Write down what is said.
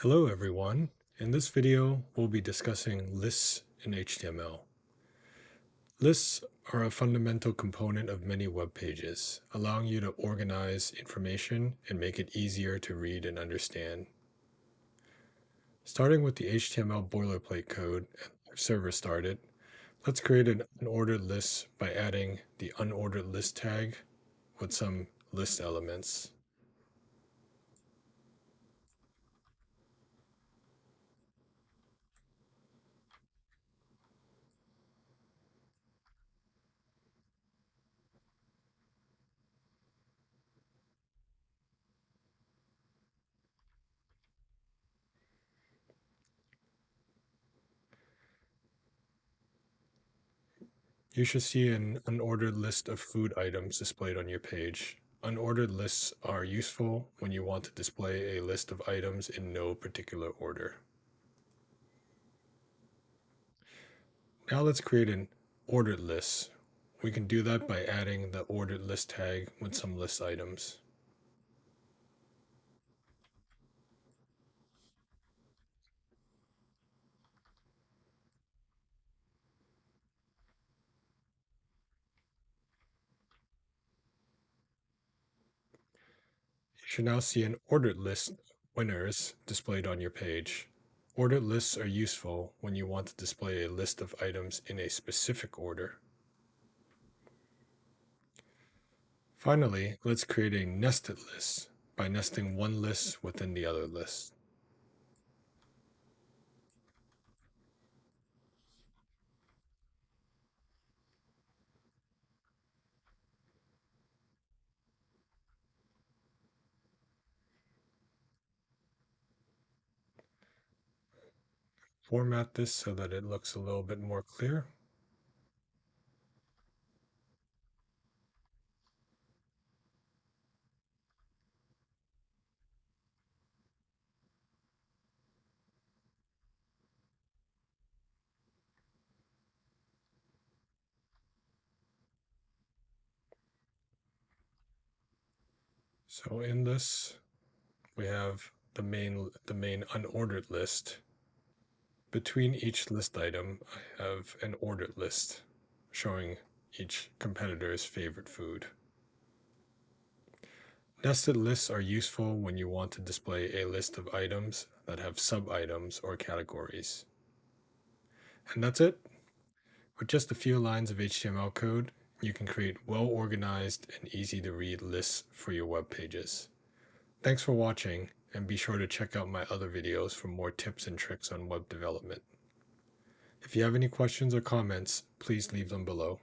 Hello everyone. In this video, we'll be discussing lists in HTML. Lists are a fundamental component of many web pages, allowing you to organize information and make it easier to read and understand. Starting with the HTML boilerplate code and our server started, let's create an unordered list by adding the unordered list tag with some list elements. You should see an unordered list of food items displayed on your page. Unordered lists are useful when you want to display a list of items in no particular order. Now let's create an ordered list. We can do that by adding the ordered list tag with some list items. You should now see an ordered list of winners displayed on your page. Ordered lists are useful when you want to display a list of items in a specific order. Finally, let's create a nested list by nesting one list within the other list. Format this so that it looks a little bit more clear. So in this, we have the main unordered list. Between each list item, I have an ordered list showing each competitor's favorite food. Nested lists are useful when you want to display a list of items that have sub-items or categories. And that's it. With just a few lines of HTML code, you can create well-organized and easy-to-read lists for your web pages. Thanks for watching, and be sure to check out my other videos for more tips and tricks on web development. If you have any questions or comments, please leave them below.